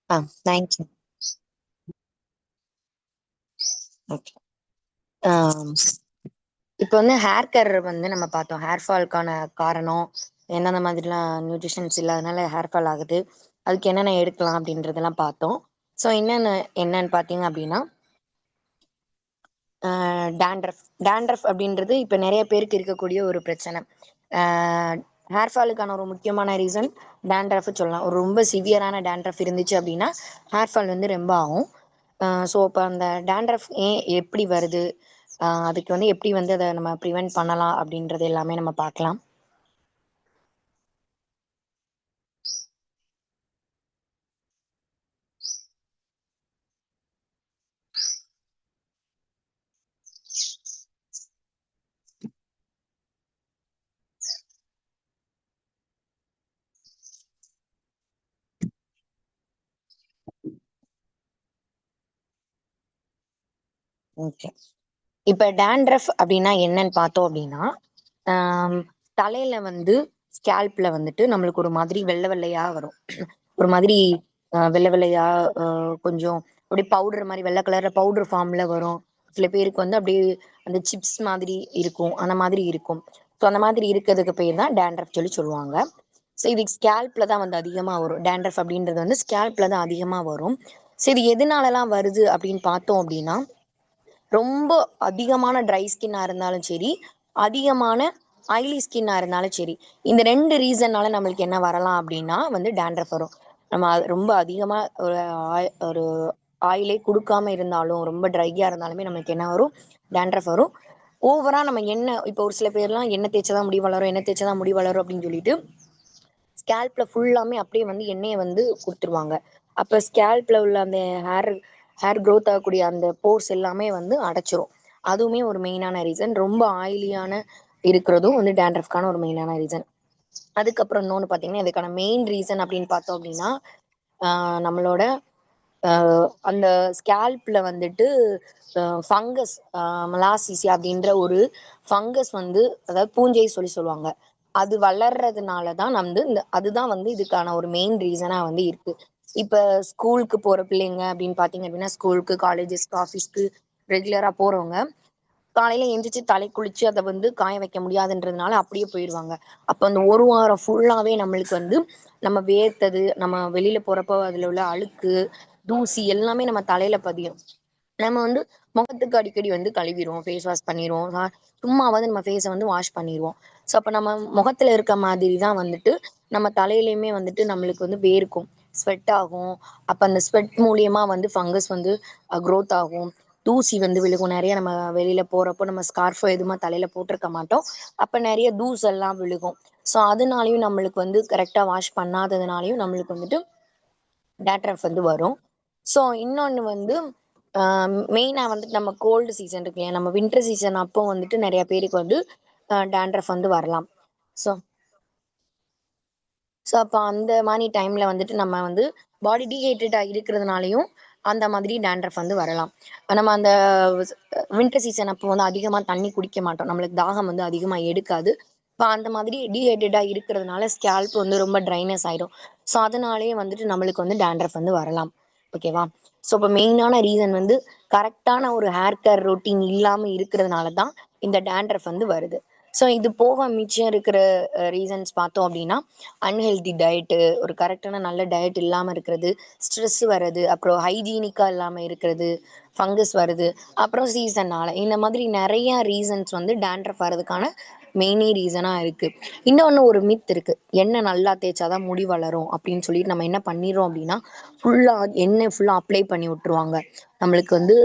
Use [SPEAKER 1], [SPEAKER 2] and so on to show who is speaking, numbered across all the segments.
[SPEAKER 1] ஆ, thank you. Okay. இப்போ வந்து hair care வந்து நம்ம பார்த்தோம். ஹேர் ஃபால்க்கான காரணம், எந்தெந்த மாதிரிலாம் நியூட்ரிஷன்ஸ் இல்லாதனால ஹேர் ஃபால் ஆகுது. அதுக்கு என்னென்ன எடுக்கலாம் அப்படின்றதெல்லாம் பார்த்தோம். ஸோ என்னன்னு பார்த்தீங்க அப்படின்னா, டாண்ட்ரஃப். டாண்ட்ரஃப் அப்படின்றது இப்போ நெறைய பேருக்கு இருக்கக்கூடிய ஒரு பிரச்சனை. ஆ ஹேர் ஃபாலுக்கான ஒரு முக்கியமான ரீசன் டாண்ட்ரஃப் சொல்லலாம். ஒரு ரொம்ப சிவியரான டாண்ட்ரஃப் இருந்துச்சு அப்படின்னா, ஹேர் ஃபால் வந்து ரொம்ப ஆகும். ஸோ இப்போ அந்த டாண்ட்ரஃப் ஏன் எப்படி வருது? அதுக்கு வந்து எப்படி வந்து அத நம்ம ப்ரிவென்ட் பண்ணலாம் அப்படின்றது எல்லாமே நம்ம பார்க்கலாம். ஓகே. இப்ப டாண்ட்ரஃப் அப்படின்னா என்னன்னு பார்த்தோம் அப்படின்னா, ஆம், தலையில வந்து ஸ்கேல்ப்ல வந்துட்டு நம்மளுக்கு ஒரு மாதிரி வெள்ளை வெள்ளையா வரும். ஒரு மாதிரி வெள்ளை வெள்ளையா கொஞ்சம் அப்படியே பவுடர் மாரி வெள்ளை கலர்ல பவுடர் ஃபார்ம்ல வரும். சில பேருக்கு வந்து அப்படியே அந்த சிப்ஸ் மாதிரி இருக்கும். அந்த மாதிரி இருக்கும். ஸோ அந்த மாதிரி இருக்கிறதுக்கு பேர் தான் டாண்ட்ரஃப் சொல்லுவாங்க. ஸோ இது ஸ்கேல்ப்ல தான் வந்து அதிகமா வரும். டாண்ட்ரஃப் அப்படின்றது வந்து ஸ்கேல்ப்ல தான் அதிகமா வரும். ஸோ இது எதனாலலாம் வருது அப்படின்னு பார்த்தோம் அப்படின்னா, ரொம்ப அதிகமான ட்ரை ஸ்கின்னா இருந்தாலும் சரி, அதிகமான ஆயிலி ஸ்கின்னா இருந்தாலும் சரி. இந்த 2 ரீசன்னால நம்மளுக்கு என்ன வரலாம் அப்டின்னா வந்து டாண்ட்ரஃப் வரும். நம்ம ரொம்ப அதிகமா ஒரு ஆயிலே குடுக்காம இருந்தாலும், ரொம்ப ட்ரையா இருந்தாலுமே நம்மளுக்கு என்ன வரும்? டாண்ட்ரஃப் வரும். ஓவரா நம்ம எண்ணெய் இப்போ ஒரு சில பேர்லாம் எண்ணெய் தேய்ச்சா தான் முடி வளரும், எண்ணெய் தேய்ச்சா தான் முடி வளரும் அப்டின்னு சொல்லிட்டு ஸ்கேல்ப்ல ஃபுல்லாமே அப்படியே வந்து எண்ணெய வந்து குடுத்துருவாங்க. அப்ப ஸ்கேல்ப்ல உள்ள அந்த ஹேர் ஹேர் குரோத் ஆகக்கூடிய அந்த போர்ஸ் எல்லாமே வந்து அடைச்சிரும். அதுவுமே ஒரு மெயினான ரீசன். ரொம்ப ஆயிலியான இருக்கிறதும் வந்து டாண்ட்ரஃப்க்கான ஒரு மெயினான ரீசன். அதுக்கப்புறம் இன்னொன்னு பார்த்தீங்கன்னா, இதுக்கான மெயின் ரீசன் அப்படின்னு பார்த்தோம் அப்படின்னா, ஆ நம்மளோட அ அந்த ஸ்கேல்ப்ல வந்துட்டு ஃபங்கஸ் மலாசிசியா அப்படின்ற ஒரு ஃபங்கஸ் வந்து அதாவது பூஞ்சை சொல்லுவாங்க. அது வளர்றதுனால தான் வந்து அதுதான் வந்து இதுக்கான ஒரு மெயின் ரீசனா வந்து இருக்கு. இப்ப ஸ்கூலுக்கு போற பிள்ளைங்க அப்படின்னு பார்த்தீங்க அப்படின்னா, ஸ்கூலுக்கு, காலேஜஸ்க்கு, ஆஃபீஸ்க்கு ரெகுலரா போறவங்க, காலையில எந்திரிச்சு தலை குளிச்சு அத வந்து காய வைக்க முடியாதுன்றதுனால அப்படியே போயிருவாங்க. அப்ப அந்த 1 வாரம் ஃபுல்லாவே நம்மளுக்கு வந்து நம்ம வேர்த்தது, நம்ம வெளியில போறப்போ அதுல உள்ள அழுக்கு, தூசி எல்லாமே நம்ம தலையில பதியும். நம்ம வந்து முகத்துக்கு அடிக்கடி வந்து கழுவிருவோம். ஃபேஸ் வாஷ் பண்ணிருவோம். சும்மாவாவது நம்ம ஃபேஸ வந்து வாஷ் பண்ணிருவோம். ஸோ, அப்ப நம்ம முகத்துல இருக்க மாதிரி தான் வந்துட்டு, நம்ம தலையிலயுமே வந்துட்டு நம்மளுக்கு வந்து வேர்க்கும். ஸ்வெட் ஆகும். அப்ப அந்த ஸ்வெட் மூலியமா வந்து ஃபங்கஸ் வந்து குரோத் ஆகும். தூசி வந்து விழுகும். நெறைய நம்ம வெளியில போறப்போ நம்ம ஸ்கார்ஃபோ எதுவுமே தலையில போட்டிருக்க மாட்டோம். அப்ப நெறைய தூசெல்லாம் விழுகும். ஸோ, அதனாலயும் நம்மளுக்கு வந்து கரெக்ட்டா வாஷ் பண்ணாததுனாலயும் நம்மளுக்கு வந்துட்டு டாண்ட்ரஃப் வந்து வரும். ஸோ இன்னொன்னு வந்து அ மெயினா வந்துட்டு நம்ம கோல்டு சீசன் இருக்கு இல்லையா? நம்ம வின்டர் சீசன் அப்போ வந்துட்டு நெறைய பேருக்கு வந்து டாண்ட்ரஃப் வந்து வரலாம். ஸோ ஸோ அப்ப அந்த மாரி டைம்ல வந்துட்டு நம்ம வந்து பாடி டீஹைட்ரேட்டா இருக்கிறதுனாலயும், அந்த மாதிரி டாண்ட்ரஃப் வந்து வரலாம். நம்ம அந்த ஸ் வின்டர் சீசன் அப்போ வந்து அதிகமா தண்ணி குடிக்க மாட்டோம். நம்மளுக்கு தாகம் வந்து அதிகமா எடுக்காது. இப்ப அந்த மாதிரி டீஹைட்ரேட்டா இருக்கிறதுனால ஸ்கேல்ப் வந்து ரொம்ப ட்ரைனஸ் ஆயிடும். ஸோ அதனாலேயே வந்துட்டு நம்மளுக்கு வந்து டாண்ட்ரஃப் வந்து வரலாம். ஓகேவா? ஸோ இப்ப மெயினான ரீசன் வந்து கரெக்ட்டான ஒரு ஹேர் கேர் ரொட்டீன் இல்லாம இருக்கிறதுனால தான் இந்த டாண்ட்ரஃப் வந்து வருது. ஸோ இது போக மிச்சம் இருக்கிற ரீசன்ஸ் பார்த்தோம் அப்டின்னா, அன்ஹெல்தி டயட்டு, ஒரு கரெக்டான நல்ல டயட் இல்லாம இருக்கிறது, ஸ்ட்ரெஸ் வர்றது, அப்புறம் ஹைஜீனிக்கா இல்லாம இருக்கிறது, ஃபங்கஸ் வருது, அப்புறம் சீசன்னால. இந்த மாதிரி நெறைய ரீசன்ஸ் வந்து டாண்ட்ரஃப் வர்றதுக்கான மெயினே ரீசனா இருக்கு. இன்னொன்னு ஒரு மித் இருக்கு. எண்ணெய் நல்லா தேய்ச்சா தான் முடி வளரும் அப்படின்னு சொல்லிட்டு நம்ம என்ன பண்ணிர்றோம் அப்படின்னா, ஃபுல்லா எண்ணெய் ஃபுல்லா அப்ளை பண்ணி விட்டுருவாங்க. நம்மளுக்கு வந்து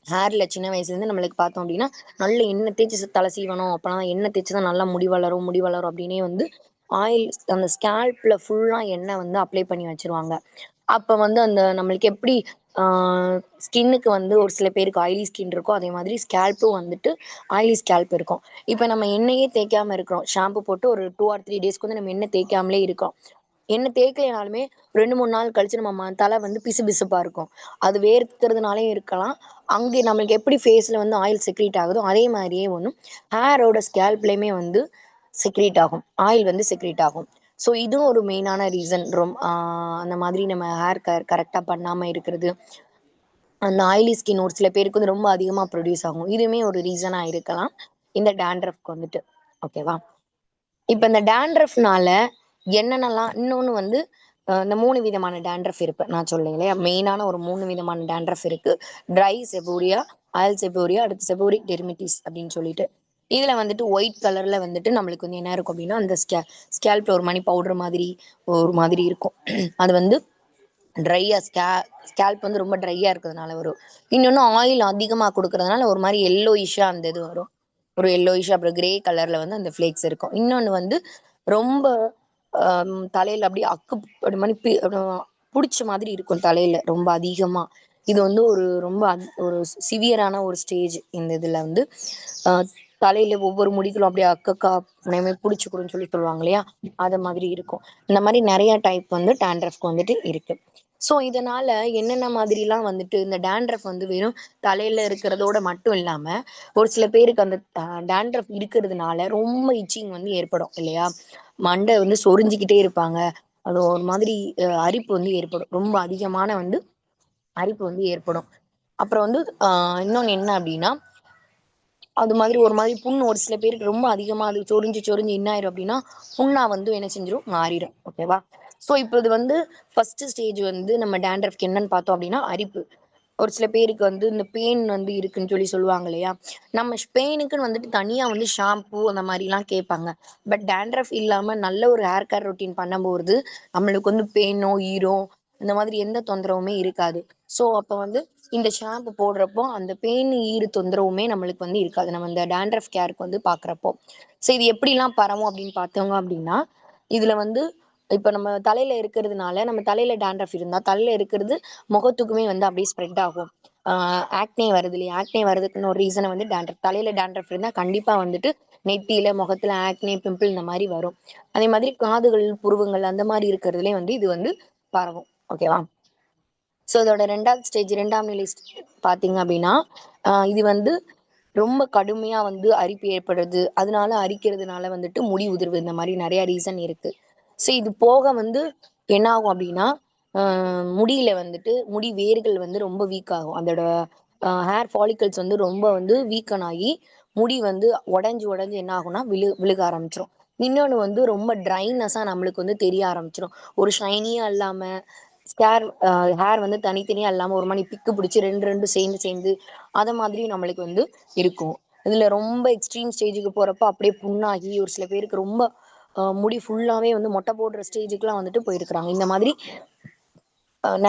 [SPEAKER 1] ஹேர்ல சின்ன வயசுலேருந்து நம்மளுக்கு பார்த்தோம் அப்படின்னா, நல்ல எண்ணெய் தேய்ச்சு தலை சீவணும். அப்பலாம் எண்ணெய் தேய்ச்சு தான் நல்லா முடி வளரும், முடி வளரும் அப்படின்னே வந்து ஆயில் அந்த ஸ்கேல்ப்ல ஃபுல்லா எண்ணெய் வந்து அப்ளை பண்ணி வச்சுருவாங்க. அப்ப வந்து அந்த நம்மளுக்கு எப்படி ஆ ஸ்கின்னுக்கு வந்து ஒரு சில பேருக்கு ஆயிலி ஸ்கின் இருக்கும். அதே மாதிரி ஸ்கேல்ப்பும் வந்துட்டு ஆயிலி ஸ்கேல்ப் இருக்கும். இப்ப நம்ம எண்ணெயே தேய்க்காம இருக்கிறோம். ஷாம்பு போட்டு ஒரு 2 ஆர் 3 டேஸ்க்கு வந்து நம்ம எண்ணெய் தேய்க்காமலே இருக்கோம். எண்ணெய் தேய்க்கலைனாலுமே 2, 3 நாள் கழிச்சு நம்ம தலை வந்து பிசுபிசுப்பா இருக்கும். அது வேர்க்கிறதுனாலயும் இருக்கலாம். அங்கே நம்மளுக்கு எப்படி ஃபேஸ்ல வந்து ஆயில் செக்ரீட் ஆகுதோ, அதே மாரியே ஒண்ணும் ஹேரோட ஸ்கேல்ப்லயுமே வந்து செக்ரீட் ஆகும். ஆயில் வந்து செக்ரீட் ஆகும். ஸோ இதுவும் ஒரு மெயினான ரீசன். அந்த மாதிரி நம்ம ஹேர் கேர் கரெக்டாக பண்ணாமல் இருக்கிறது. அந்த ஆயிலி ஸ்கின் ஒரு சில பேருக்கு வந்து ரொம்ப அதிகமாக ப்ரொடியூஸ் ஆகும். இதுவுமே ஒரு ரீசனாக இருக்கலாம் இந்த டேண்ட்ரஃப்க்கு வந்துட்டு. ஓகேவா? இப்போ இந்த டேண்ட்ரஃப்னால என்னென்னலாம் இன்னொன்று வந்து இந்த 3 விதமான டேண்ட்ரஃப் இருக்கு. நான் சொல்லேன் இல்லையா? மெயினான ஒரு 3 விதமான டேண்ட்ரஃப் இருக்கு. ட்ரை செபோரியா, ஆயில் செபோரியா, அடுத்து செபோரிக் டெர்மிட்டிஸ் அப்படின்னு சொல்லிட்டு. இதுல வந்துட்டு ஒயிட் கலர்ல வந்துட்டு நம்மளுக்கு வந்து என்ன இருக்கும் அப்படின்னா, அந்த ஸ்கேல்ப்ல ஒரு மணி பவுடர் மாதிரி ஒரு மாதிரி இருக்கும். அது வந்து ட்ரையா ஸ்கேல்ப் வந்து ரொம்ப ட்ரையா இருக்கிறதுனால வரும். இன்னொன்று ஆயில் அதிகமாக கொடுக்கறதுனால ஒரு மாதிரி எல்லோயிஷா அந்த இது வரும். ஒரு எல்லோயிஷ் அப்புறம் கிரே கலர்ல வந்து அந்த ஃபிளேக்ஸ் இருக்கும். இன்னொன்று வந்து ரொம்ப தலையில அப்படியே ஒரு மாதிரி பிடிச்ச மாதிரி இருக்கும் தலையில ரொம்ப அதிகமா. இது வந்து ரொம்ப ஒரு சிவியரான ஒரு ஸ்டேஜ். இந்த இதுல வந்து ஆஹ் தலையில ஒவ்வொரு முடிகளும் அப்படியே அக்கக்கா பிடிச்சிக்கணும்னு சொல்லி சொல்லுவாங்க இல்லையா? அது மாதிரி இருக்கும். இந்த மாதிரி நிறைய டைப் வந்து டேண்ட்ரஃப்க்கு வந்துட்டு இருக்கு. ஸோ இதனால என்னென்ன மாதிரிலாம் வந்துட்டு இந்த டேண்ட்ரஃப் வந்து வெறும் தலையில இருக்கிறதோட மட்டும் இல்லாம ஒரு சில பேருக்கு அந்த டேண்ட்ரஃப் இருக்கிறதுனால ரொம்ப இச்சிங் வந்து ஏற்படும் இல்லையா? மண்டை வந்து சொரிஞ்சுக்கிட்டே இருப்பாங்க. அது ஒரு மாதிரி அரிப்பு வந்து ஏற்படும். ரொம்ப அதிகமான வந்து அரிப்பு வந்து ஏற்படும். அப்புறம் வந்து இன்னொன்று என்ன அப்படின்னா, அது மாதிரி ஒரு மாதிரி புண்ணு ஒரு சில பேருக்கு ரொம்ப அதிகமா அது சொரிஞ்சு சொரிஞ்சு என்ன ஆயிரும் அப்படின்னா, புண்ணா வந்து என்ன செஞ்சிரும் மாறிடும். ஓகேவா? ஸோ இப்போ இது வந்து ஃபர்ஸ்ட் ஸ்டேஜ் வந்து நம்ம டேண்ட்ரஃப்க்கு என்னன்னு பார்த்தோம் அப்படின்னா அரிப்பு. ஒரு சில பேருக்கு வந்து இந்த பெயின் வந்து இருக்குன்னு சொல்லி சொல்லுவாங்க இல்லையா? நம்ம பெயினுக்குன்னு வந்துட்டு தனியா வந்து ஷாம்பு அந்த மாதிரிலாம் கேட்பாங்க. பட் டேண்ட்ரஃப் இல்லாம நல்ல ஒரு ஹேர் கேர் ரொட்டீன் பண்ணும்போது நம்மளுக்கு வந்து பெயினோ ஈரோ இந்த மாதிரி எந்த தொந்தரவுமே இருக்காது. ஸோ அப்போ வந்து இந்த ஷாம்பு போடுறப்போ அந்த பெயின் ஈறு தொந்தரவுமே நம்மளுக்கு வந்து இருக்காது. நம்ம இந்த டேண்ட்ரஃப் கேருக்கு வந்து பார்க்குறப்போ. ஸோ இது எப்படிலாம் பரவும் அப்படின்னு பார்த்தோங்க அப்படின்னா, இதுல வந்து இப்ப நம்ம தலையில இருக்கிறதுனால நம்ம தலையில டேண்ட்ரஃப் இருந்தா தலையில இருக்கிறது முகத்துக்குமே வந்து அப்படியே ஸ்ப்ரெட் ஆகும். ஆக்னே வருது இல்லையா? ஆக்னே வர்றதுக்குன்னு ஒரு ரீசனை வந்து டேண்ட்ரஃப். தலையில டேண்ட்ரஃப் இருந்தா கண்டிப்பா வந்துட்டு நெத்தியில முகத்துல ஆக்னே பிம்பிள் இந்த மாதிரி வரும். அதே மாதிரி காதுகள் புருவங்கள் அந்த மாதிரி இருக்கிறதுலயே வந்து இது வந்து பரவும். ஓகேவா? ஸோ இதோட 2வது ஸ்டேஜ் 2ஆம் நிலை பார்த்தீங்க அப்படின்னா, இது வந்து ரொம்ப கடுமையா வந்து அரிப்பு ஏற்படுறது. அதனால அரிக்கிறதுனால வந்துட்டு முடி உதிர்வு இந்த மாதிரி நிறைய ரீசன் இருக்கு. ஸோ இது போக வந்து என்ன ஆகும் அப்படின்னா, முடியில வந்துட்டு முடி வேர்கள் வந்து ரொம்ப வீக் ஆகும். அதோட ஹேர் ஃபாலிகல்ஸ் வந்து ரொம்ப வந்து வீக்கன் ஆகி முடி வந்து உடஞ்சு உடஞ்சு என்ன ஆகும்னா விழுக ஆரம்பிச்சிடும். இன்னொன்று வந்து ரொம்ப ட்ரைனஸாக நம்மளுக்கு வந்து தெரிய ஆரம்பிச்சிடும். ஒரு ஷைனியா இல்லாம ஹேர் வந்து தனித்தனியா இல்லாம ஒரு மாதிரி பிக்கு பிடிச்சி ரெண்டு ரெண்டு சேர்ந்து சேர்ந்து அத மாதிரி நம்மளுக்கு வந்து இருக்கும். இதுல ரொம்ப எக்ஸ்ட்ரீம் ஸ்டேஜுக்கு போறப்ப அப்படியே புண்ணாகி ஒரு சில பேருக்கு ரொம்ப முடி ஃபுல்லாவே வந்து மொட்டை போடுற ஸ்டேஜுக்குலாம் வந்துட்டு போயிருக்கிறாங்க. இந்த மாதிரி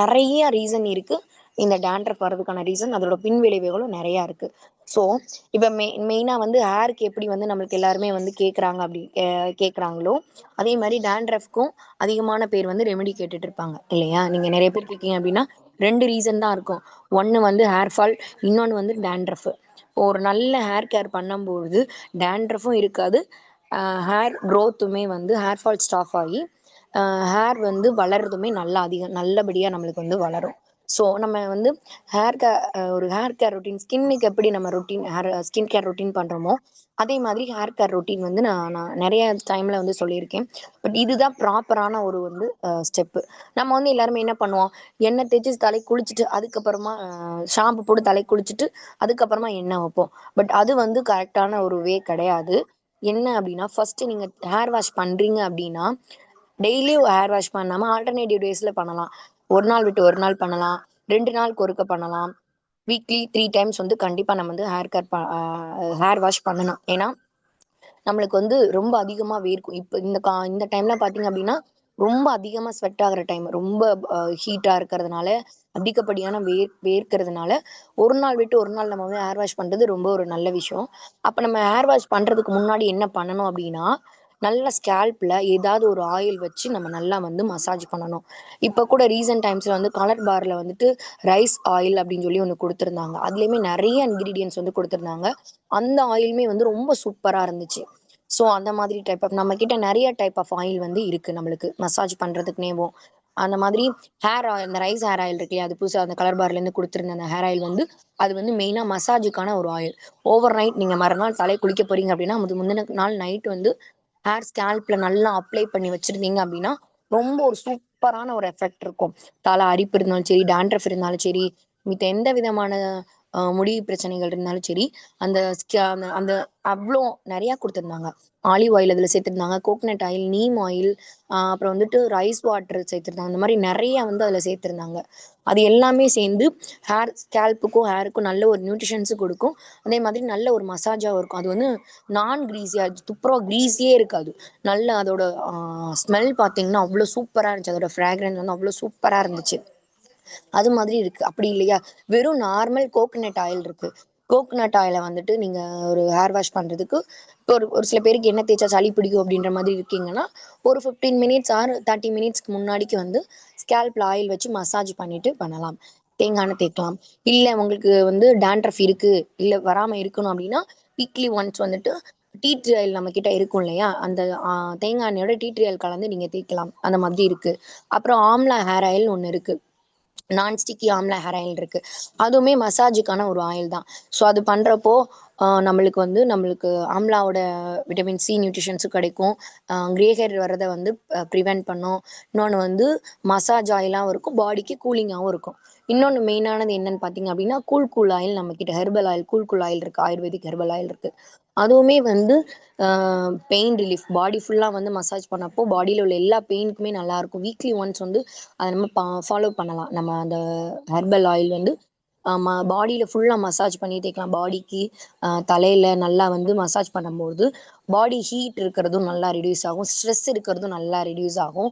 [SPEAKER 1] நிறைய ரீசன் இருக்கு. இந்த டேண்ட்ரஃப் வர்றதுக்கான ரீசன் அதோட பின் விளைவுகளும் நிறைய இருக்கு. ஸோ இப்போ மெயினா வந்து ஹேருக்கு எப்படி வந்து நம்மளுக்கு எல்லாருமே வந்து கேட்குறாங்க அப்படி கேட்குறாங்களோ அதே மாதிரி டேண்ட்ரஃப்க்கும் அதிகமான பேர் வந்து ரெமெடி கேட்டுட்டு இருப்பாங்க இல்லையா? நீங்க நிறைய பேர் கேட்கீங்க அப்படின்னா 2 ரீசன் தான் இருக்கும். ஒன்று வந்து ஹேர் ஃபால், இன்னொன்று வந்து டேண்ட்ரஃப். ஒரு நல்ல ஹேர் கேர் பண்ணும்போது டேண்ட்ரஃபும் இருக்காது. ஹேர் க்ரோத்துமே வந்து ஹேர் ஃபால் ஸ்டாப் ஆகி ஹேர் வந்து வளர்றதுமே நல்லா அதிகம் நல்லபடியாக நம்மளுக்கு வந்து வளரும். ஸோ நம்ம வந்து ஒரு ஹேர் கேர் ரொட்டீன் ஸ்கின்னுக்கு எப்படி நம்ம ஸ்கின் கேர் ரொட்டீன் பண்ணுறோமோ அதே மாதிரி ஹேர் கேர் ரொட்டீன் வந்து நான் நான் நிறைய டைமில் வந்து சொல்லியிருக்கேன். பட் இதுதான் ப்ராப்பரான ஒரு வந்து ஸ்டெப்பு. நம்ம வந்து எல்லாருமே என்ன பண்ணுவோம், எண்ணெய் தேய்ச்சி தலை குளிச்சுட்டு அதுக்கப்புறமா ஷாம்பு போட்டு தலை குளிச்சுட்டு அதுக்கப்புறமா எண்ணெய் வைப்போம். பட் அது வந்து கரெக்டான ஒரு வே கிடையாது. என்ன அப்படின்னா ஃபர்ஸ்ட் நீங்க ஹேர் வாஷ் பண்றீங்க அப்படின்னா டெய்லியும் ஹேர் வாஷ் பண்ணாம ஆல்டர்னேட்டிவ் டேஸ்ல பண்ணலாம். ஒரு நாள் விட்டு ஒரு நாள் பண்ணலாம். 2 நாளுக்கு ஒருக்க பண்ணலாம். வீக்லி 3 டைம்ஸ் வந்து கண்டிப்பா நம்ம வந்து ஹேர் வாஷ் பண்ணணும். ஏன்னா நம்மளுக்கு வந்து ரொம்ப அதிகமா வேர்க்கும். இப்ப இந்த டைம்ல பார்த்தீங்க அப்படின்னா, ரொம்ப அதிகமா ஸ்வெட் ஆகுற டைம். ரொம்ப ஹீட்டா இருக்கிறதுனால, அதிகப்படியான வேர்க்கிறதுனால, ஒரு நாள் விட்டு ஒரு நாள் நம்ம வந்து ஹேர் வாஷ் பண்றது ரொம்ப ஒரு நல்ல விஷயம். அப்ப நம்ம ஹேர் வாஷ் பண்றதுக்கு முன்னாடி என்ன பண்ணணும் அப்படின்னா, நல்ல ஸ்கேல்ப்ல ஏதாவது ஒரு ஆயில் வச்சு நம்ம நல்லா வந்து மசாஜ் பண்ணணும். இப்ப கூட ரீசென்ட் டைம்ஸ்ல வந்து கலர் பார்ல வந்துட்டு ரைஸ் ஆயில் அப்படின்னு சொல்லி ஒண்ணு குடுத்திருந்தாங்க. அதுலயுமே நெறைய இன்கிரீடியன்ட்ஸ் வந்து குடுத்திருந்தாங்க. அந்த ஆயிலுமே வந்து ரொம்ப சூப்பரா இருந்துச்சு. ஸோ அந்த மாதிரி டைப் ஆஃப் நம்ம கிட்ட நெறைய டைப் ஆஃப் ஆயில் வந்து இருக்கு நம்மளுக்கு மசாஜ் பண்றதுக்குனேவும். அந்த மாதிரி ஹேர் ஆயில் இந்த ரைஸ் ஹேர் ஆயில் இருக்கு இல்லையா? அது புதுசா அந்த கலர் பார்லேருந்து குடுத்திருந்த அந்த ஹேர் ஆயில் வந்து அது வந்து மெயினா மசாஜுக்கான ஒரு ஆயில். ஓவர் நைட் நீங்க மறுநாள் தலை குளிக்க போறீங்க அப்படின்னா, அது முந்தின நாள் நைட் வந்து ஹேர் ஸ்கேல்ப்ல நல்லா அப்ளை பண்ணி வச்சிருந்தீங்க அப்படின்னா ரொம்ப ஒரு சூப்பரான ஒரு எஃபெக்ட் இருக்கும். தலை அரிப்பு இருந்தாலும் சரி, டேண்ட்ரஃப் இருந்தாலும் சரி, மித்த எந்த விதமான முடி பிரச்சனைகள் இருந்தாலும் சரி, அந்த அந்த அந்த அவ்வளோ நிறையா கொடுத்துருந்தாங்க. ஆலிவ் ஆயில் அதில் சேர்த்துருந்தாங்க, கோகனட் ஆயில், நீம் ஆயில், அப்புறம் வந்துட்டு ரைஸ் வாட்டர் சேர்த்துருந்தாங்க. அந்த மாதிரி நிறைய வந்து அதில் சேர்த்துருந்தாங்க. அது எல்லாமே சேர்ந்து ஸ்கேல்ப்புக்கும் ஹேருக்கும் நல்ல ஒரு நியூட்ரிஷன்ஸும் கொடுக்கும். அதே மாதிரி நல்ல ஒரு மசாஜாகவும் இருக்கும். அது வந்து நான் க்ரீஸியாக துப்புரவா க்ரீஸியே இருக்காது. நல்ல அதோட ஸ்மெல் பார்த்தீங்கன்னா அவ்வளோ சூப்பராக இருந்துச்சு. அதோட ஃப்ராக்ரன்ஸ் வந்து அவ்வளோ சூப்பராக இருந்துச்சு. அது மாதிரி இருக்கு. அப்படி இல்லையா, வெறும் நார்மல் கோகனட் ஆயில் இருக்கு. கோகனட் ஆயில வந்துட்டு நீங்க ஒரு ஹேர் வாஷ் பண்றதுக்கு இப்போ ஒரு ஒரு சில பேருக்கு எண்ணெய் தேய்ச்சா சளி பிடிக்கும் அப்படின்ற மாதிரி இருக்கீங்கன்னா, ஒரு 15 மினிட்ஸ் ஆர் 30 மினிட்ஸ்க்கு முன்னாடிக்கு வந்து ஸ்கேல்ப்ல ஆயில் வச்சு மசாஜ் பண்ணிட்டு பண்ணலாம். தேங்காய் எண்ணெய் தேய்க்கலாம். இல்ல உங்களுக்கு வந்து டாண்ட்ரஃப் இருக்கு, இல்ல வராம இருக்கணும் அப்படின்னா, வீக்லி ஒன்ஸ் வந்துட்டு டீ ட்ரீ ஆயில் நம்ம கிட்ட இருக்கும் இல்லையா, அந்த தேங்காய் எண்ணெயோட டீ ட்ரீ ஆயில் கலந்து நீங்க தேய்க்கலாம். அந்த மாதிரி இருக்கு. அப்புறம் ஆம்லா ஹேர் ஆயில் ஒண்ணு இருக்கு. நான்ஸ்டிக்கி ஆம்லா ஹேர் ஆயில் இருக்கு. அதுவுமே மசாஜுக்கான ஒரு ஆயில் தான். ஸோ அது பண்றப்போ நம்மளுக்கு ஆம்லாவோட விட்டமின் சி நியூட்ரிஷன்ஸும் கிடைக்கும். கிரே ஹேர் வர்றத வந்து ப்ரிவென்ட் பண்ணும். இன்னொன்று வந்து மசாஜ் ஆயிலாகவும் இருக்கும், பாடிக்கு கூலிங்காகவும் இருக்கும். இன்னொன்று மெயினானது என்னன்னு பார்த்தீங்க அப்படின்னா, கூல் கூல் ஆயில் நம்மக்கிட்ட herbal oil, cool cool oil இருக்கு. ஆயுர்வேதிக் ஹெர்பல் ஆயில் இருக்கு. அதுவுமே வந்து பெயின் ரிலீஃப் பாடி ஃபுல்லாக வந்து மசாஜ் பண்ணப்போ பாடியில் உள்ள எல்லா பெயினுக்குமே நல்லாயிருக்கும். வீக்லி ஒன்ஸ் வந்து அதை நம்ம ஃபாலோ பண்ணலாம். நம்ம அந்த ஹெர்பல் ஆயில் வந்து பாடியில் ஃபுல்லாக மசாஜ் பண்ணி தேய்க்கலாம். பாடிக்கு தலையில் நல்லா வந்து மசாஜ் பண்ணும்போது பாடி ஹீட் இருக்கிறதும் நல்லா ரெடியூஸ் ஆகும். ஸ்ட்ரெஸ் இருக்கிறதும் நல்லா ரெடியூஸ் ஆகும்.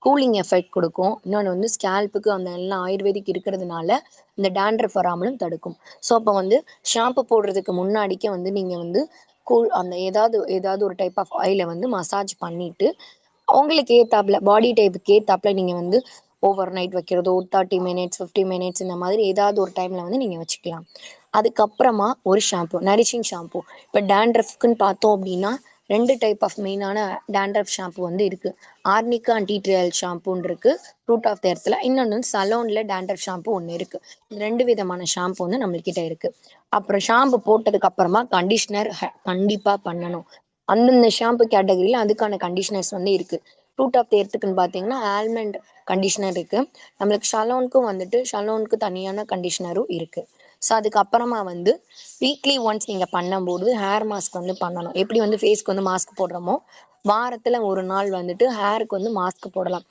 [SPEAKER 1] கூலிங் எஃபெக்ட் கொடுக்கும். இன்னொன்று வந்து ஸ்கேல்ப்புக்கு அந்த எல்லாம் ஆயுர்வேதிக் இருக்கிறதுனால இந்த டேண்ட்ரஃப் வராமலும் தடுக்கும். ஸோ அப்போ வந்து ஷாம்பு போடுறதுக்கு முன்னாடிக்கே வந்து நீங்கள் வந்து அந்த ஏதாவது ஏதாவது ஒரு டைப் ஆஃப் ஆயிலை வந்து மசாஜ் பண்ணிட்டு உங்களுக்கு ஏத்தாப்புல பாடி டைப்புக்கு ஏத்தாப்புல நீங்கள் வந்து ஓவர் நைட் வைக்கிறதோ 30 மினிட்ஸ் 50 மினிட்ஸ் இந்த மாதிரி ஏதாவது ஒரு டைமில் வந்து நீங்கள் வச்சுக்கலாம். அதுக்கப்புறமா ஒரு ஷாம்பு, நரிஷிங் ஷாம்பு. இப்போ டேண்ட்ரஃப்க்குன்னு பார்த்தோம் அப்படின்னா 2 டைப் ஆஃப் மெயினான டேண்ட்ரஃப் ஷாம்பு வந்து இருக்குது. Arnica and tea tree oil ஷாம்புன்னு இருக்குது ரூட் ஆஃப் த எர்த்தில். இன்னொன்று வந்து சலோனில் டேண்ட்ரஃப் ஷாம்பு ஒன்று இருக்குது. இந்த 2 விதமான ஷாம்பு வந்து நம்மள்கிட்ட இருக்குது. அப்புறம் ஷாம்பு போட்டதுக்கப்புறமா கண்டிஷ்னர் கண்டிப்பாக பண்ணணும். அந்தந்த ஷாம்பு கேட்டகரியில் அதுக்கான கண்டிஷனர்ஸ் வந்து இருக்குது. ரூட் ஆஃப் தி எர்த்துக்குன்னு பார்த்தீங்கன்னா ஆல்மண்ட் கண்டிஷனர் இருக்குது. நம்மளுக்கு ஷலோனுக்கும் வந்துட்டு ஷலோனுக்கு தனியான கண்டிஷனரும் இருக்குது. ஸோ அதுக்கப்புறமா வந்து வீக்லி ஒன்ஸ் நீங்கள் பண்ணும்போது ஹேர் மாஸ்க் வந்து பண்ணணும். எப்படி வந்து ஃபேஸ்க்கு வந்து மாஸ்க் போடுறோமோ, வாரத்தில் ஒரு நாள் வந்துட்டு ஹேருக்கு வந்து மாஸ்க் போடலாம்.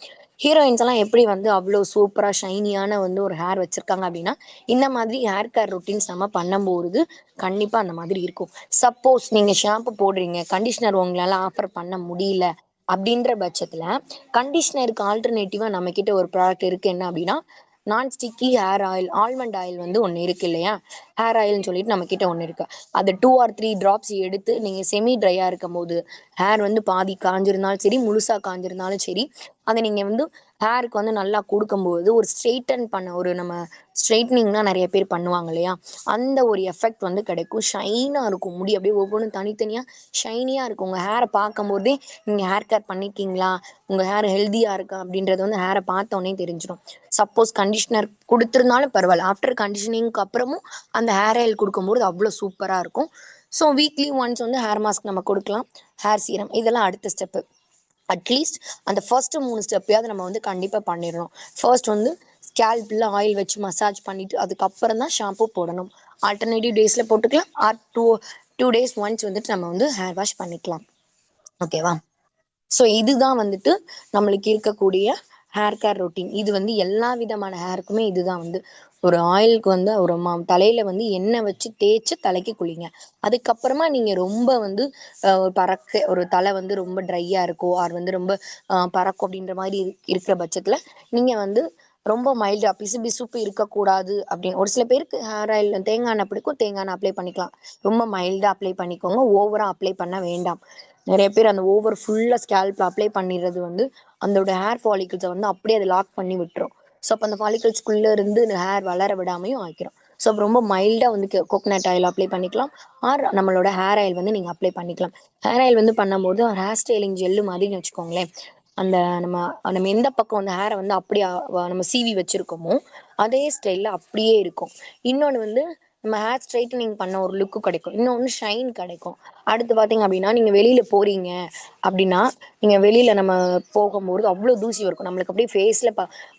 [SPEAKER 1] ஹீரோயின்ஸ் எல்லாம் எப்படி வந்து அவ்வளோ சூப்பராக ஷைனியான வந்து ஒரு ஹேர் வச்சுருக்காங்க அப்படின்னா, இந்த மாதிரி ஹேர் கேர் ரொட்டீன்ஸ் நம்ம பண்ணும்போது கண்டிப்பாக அந்த மாதிரி இருக்கும். சப்போஸ் நீங்கள் ஷாம்பு போடுறீங்க, கண்டிஷனர் உங்களால் ஆஃபர் பண்ண முடியல அப்படின்ற பட்சத்தில் கண்டிஷனருக்கு ஆல்டர்னேட்டிவாக நம்மக்கிட்ட ஒரு ப்ராடக்ட் இருக்குது. என்ன அப்படின்னா, non-sticky hair oil, almond oil வந்து ஒன்று இருக்குது இல்லையா, ஹேர் ஆயில்னு சொல்லிட்டு நம்மக்கிட்ட ஒன்று இருக்குது. அது 2 ஆர் 3 ட்ராப்ஸ் எடுத்து நீங்கள் செமி ட்ரையாக இருக்கும் போது ஹேர் வந்து பாதி காஞ்சிருந்தாலும் சரி, முழுசாக காஞ்சிருந்தாலும் சரி, அதை நீங்கள் வந்து ஹேருக்கு வந்து நல்லா கொடுக்கும்போது ஒரு ஸ்ட்ரெயிட்டன் பண்ண ஒரு நம்ம ஸ்ட்ரெயிட்னிங்லாம் நிறைய பேர் பண்ணுவாங்க இல்லையா, அந்த ஒரு எஃபெக்ட் வந்து கிடைக்கும். ஷைனாக இருக்கும் முடி, அப்படியே ஒவ்வொன்றும் தனித்தனியாக ஷைனியாக இருக்கும். உங்கள் ஹேரை பார்க்கும்போதே நீங்கள் ஹேர் கேர் பண்ணியிருக்கீங்களா, உங்கள் ஹேர் ஹெல்த்தியாக இருக்கா அப்படின்றது வந்து ஹேரை பார்த்தோன்னே தெரிஞ்சிடும். சப்போஸ் கண்டிஷனர் கொடுத்துருந்தாலும் பரவாயில்ல, ஆஃப்டர் கண்டிஷனிங்க்கு அப்புறமும் அந்த ஹேர் ஆயில் கொடுக்கும்போது அவ்வளோ சூப்பராக இருக்கும். ஸோ வீக்லி ஒன்ஸ் வந்து ஹேர் மாஸ்க் நம்ம கொடுக்கலாம். ஹேர் சீரம் இதெல்லாம் அடுத்த ஸ்டெப்பு. அட்லீஸ்ட் அந்த ஃபர்ஸ்ட் 3 ஸ்டெப்பையாவது நம்ம வந்து கண்டிப்பாக பண்ணிடணும். ஃபர்ஸ்ட் வந்து ஸ்கேல்பில் ஆயில் வச்சு மசாஜ் பண்ணிவிட்டு அதுக்கப்புறம் தான் ஷாம்பு போடணும். ஆல்டர்னேட்டிவ் டேஸில் போட்டுக்கலாம். ஆர் டூ டேஸ் ஒன்ஸ் வந்துட்டு நம்ம வந்து ஹேர் வாஷ் பண்ணிக்கலாம். ஓகேவா? ஸோ இதுதான் வந்துட்டு நம்மளுக்கு இருக்கக்கூடிய ஹேர் கேர் ரொட்டீன். இது வந்து எல்லா விதமான ஹேருக்குமே இதுதான் வந்து ஒரு ஆயிலுக்கு வந்து ஒரு தலையில வந்து எண்ணெய் வச்சு தேய்ச்சி தலைக்கு குளிங்க. அதுக்கப்புறமா நீங்க ரொம்ப வந்து ஒரு தலை வந்து ரொம்ப ட்ரையா இருக்கோ, அது வந்து ரொம்ப பறக்கும் அப்படின்ற மாதிரி இருக்கிற பட்சத்துல நீங்க வந்து ரொம்ப மைல்டா பிசு பிசுப்பு இருக்கக்கூடாது அப்படின்னு ஒரு சில பேருக்கு ஹேர் ஆயில் தேங்காய் எண்ணெய் பிடிக்கும், தேங்காய் எண்ணெய் அப்ளை பண்ணிக்கலாம். ரொம்ப மைல்டா அப்ளை பண்ணிக்கோங்க, ஓவரா அப்ளை பண்ண வேண்டாம். நிறைய பேர் அந்த ஓவர் ஃபுல்லா ஸ்கேல்ப்ல அப்ளை பண்ணிடுறது வந்து அதோட ஹேர் ஃபாலிகல்ஸை வந்து அப்படியே அதை லாக் பண்ணி விட்டுரும். ஸோ அப்போ அந்த ஃபாலிகல்ஸ்குள்ளே இருந்து இந்த ஹேர் வளர விடாமையும் ஆக்கிரும். ஸோ ரொம்ப மைல்டாக வந்து கோகனட் ஆயில் அப்ளை பண்ணிக்கலாம். ஆர் நம்மளோட ஹேர் ஆயில் வந்து நீங்கள் அப்ளை பண்ணிக்கலாம். ஹேர் ஆயில் வந்து பண்ணும்போது ஹேர் ஸ்டைலிங் ஜெல்லு மாதிரின்னு வச்சுக்கோங்களேன். அந்த நம்ம நம்ம எந்த பக்கம் அந்த ஹேரை வந்து அப்படியே நம்ம சீவி வச்சுருக்கோமோ அதே ஸ்டைலில் அப்படியே இருக்கும். இன்னொன்று வந்து நம்ம ஹேர் ஸ்ட்ரைட்டனிங் பண்ண ஒரு லுக்கு கிடைக்கும், இன்னொன்று ஷைன் கிடைக்கும். அடுத்து பார்த்தீங்க அப்படின்னா நீங்கள் வெளியில் போகிறீங்க அப்படின்னா, நீங்கள் வெளியில் நம்ம போகும்போது அவ்வளோ தூசி இருக்கும் நம்மளுக்கு, அப்படியே ஃபேஸில்